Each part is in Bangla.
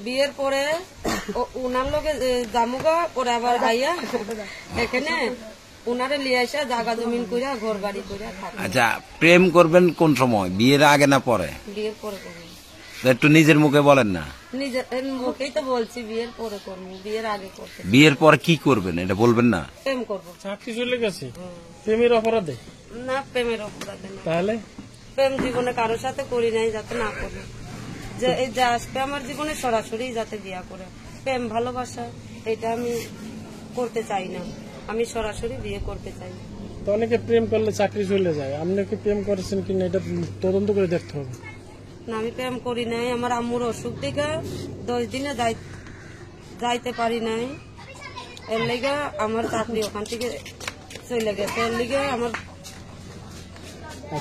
বিয়ের পরে উনার লোকে জামুগা পরে আবার আইয়া এখানে উনারে লিয়ে আসা জায়গা জমিন কইরা ঘর বাড়ি কইরা থাকে। আচ্ছা, প্রেম করবেন কোন সময়, বিয়ের আগে না পরে? বিয়ের পরে করবো। একটু নিজের মুখে বলেন না। নিজের মুখেই তো বলছি বিয়ের পরে করবো, বিয়ের আগে করতে। বিয়ের পরে কি করবেন এটা বলবেন না? প্রেম করবো। চাকরি চলে গেছে প্রেমের অপরাধে? না, প্রেমের অপরাধে না। তাহলে প্রেম জীবনে কারোর সাথে করি নাই, যাতে না করি। যে আসবে আমার জীবনে সরাসরি যাতে বিয়া করে। প্রেম ভালোবাসা এটা আমি করতে চাই না, আমি সরাসরি বিয়ে করতে চাই। তো অনেকে প্রেম করলে চাকরি চলে যায়, আপনি কি প্রেম করেছেন কিনা এটা তদন্ত করে দেখতে হবে। না, আমি প্রেম করি নাই। আমার আম্মুর অসুখ দেখে 10 দিনে যাইতে পারি নাই, এর লেগে আমার চাকরি ওখান থেকে চলে গেছে। এর লেগে আমার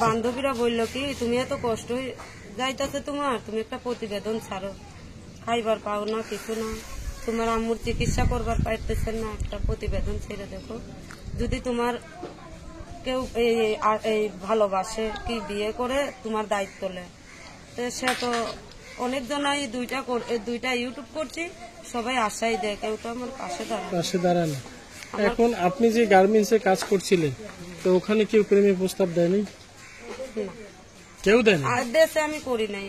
বান্ধবীরা বললো কি, তুমি এত কষ্ট যাইতেছে তোমার, তুমি একটা প্রতিবেদন ছাড়ো, খাইবার পাও না, কিছু না, তোমার আম্মুর চিকিৎসা করবার পাইতেছেন না, একটা প্রতিবেদন ছেড়ে দেখো। যদি তোমার কেউ এই ভালোবাসে কি বিয়ে করে তোমার দায়িত্ব নেয়, সে তো অনেকজনাই দুইটা ইউটিউব করছি, সবাই আশাই দেয়, কেউ তো আমার পাশে দাঁড়ায় না। এখন আপনি যে গার্মেন্টসে কাজ করছিলেন, তো ওখানে কেউ প্রেমের প্রস্তাব দেয়নি? কেউ দেয়নি? দেশে আমি করি নাই,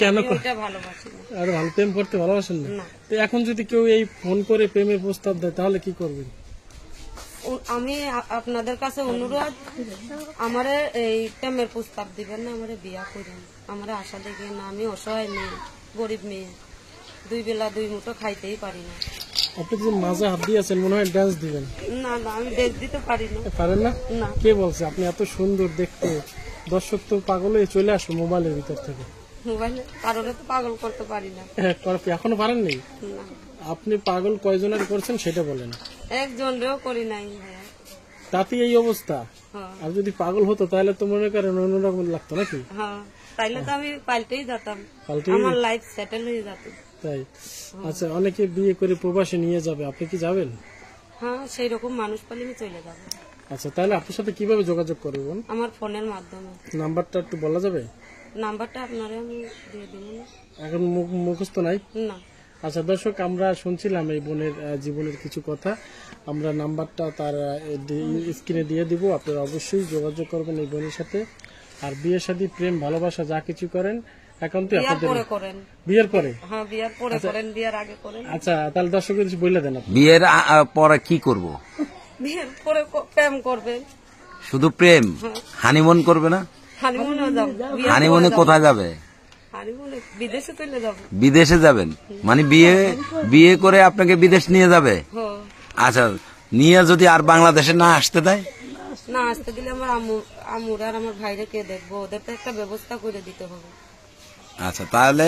কেন? ভালোবাসি না। আর ভালো প্রেম করতে ভালোবাসেন না? তো এখন যদি কেউ এই ফোন করে প্রেমের প্রস্তাব দেয় তাহলে কি করবেন? আমি আপনাদের কাছে অনুরোধ, আমারে এই প্রেমের প্রস্তাব দিবেন না, আমারে বিয়া করেন, আমার আশা দেখে না। আমি অসহায় মেয়ে, গরিব মেয়ে, 2 বেলা 2 মুঠো খাইতেই পারি না। আপনি যে মাঝে হাত দিয়েছেন মনে হয় ডান্স দিবেন। না না, আমি ড্যান্স দিতে পারি না। পারেন না? না। কে বলছে? আপনি এত সুন্দর দেখতে, দর্শক তো পাগল হয়ে চলে আসো মোবাইলের ভিতর থেকে। মোবাইলে কারণে তো পাগল করতে পারি না। এখনো পারেননি? না। আপনি পাগল কয়জনের করছেন সেটা বলেন। একজনেরও করি নাই। তাতে এই অবস্থা। আর যদি পাগল হতো তাহলে তো মনে করেন অন্যরকম লাগতো নাকি? হ্যাঁ, তাইলে তো আমি পাল্টেই যেতাম, আমার লাইফ সেটেল হয়ে যেত। তাই? আচ্ছা, অনেকে বিয়ে করে প্রবাসে নিয়ে যাবে, আপনি কি যাবেন? হ্যাঁ, সেই রকম মানুষ পেলে আমি চলে যাব। আচ্ছা, তাহলে আপনার সাথে কিভাবে যোগাযোগ করবেন? আমার ফোনের মাধ্যমে। নাম্বারটা একটু বলা যাবে? নাম্বারটা আপনারে আমি দিয়ে দিব। এখন মুখস্থ নাই? না। আচ্ছা দর্শক, আমরা শুনছিলাম এই বোনের জীবনের কিছু কথা। আমরা নাম্বারটা তার স্ক্রিনে দিয়ে দিব, আপনারা অবশ্যই যোগাযোগ করবেন এই বোনের সাথে। আর বিয়ে শাদী প্রেম ভালোবাসা যা কিছু করেন একান্তই আপনাদের বিয়ের পরে। হ্যাঁ, বিয়ের পরে করেন, বিয়ের আগে করেন। আচ্ছা, তাহলে দর্শকদের কিছু বলে দেন। বিয়ের পরে কি করব? বিয়ের পরে প্রেম করবেন। শুধু প্রেম? হানিমুন করবে না? হানিমুনেও যাব। হানিমুনে কোথায় যাবে? হানিমুনে বিদেশে চলে যাব। বিদেশে যাবেন মানে বিয়ে করে আপনাকে বিদেশ নিয়ে যাবে? আচ্ছা, নিয়ে যদি আর বাংলাদেশে না আসতে দেয়? না আসতে দিলে আমার আম্মুর আর আমার ভাইরে কে দেখবো, ওদের তো একটা ব্যবস্থা করে দিতে হবে। আচ্ছা, তাহলে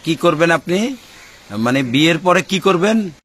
কি করবেন আপনি, মানে বিয়ের পরে কি করবেন?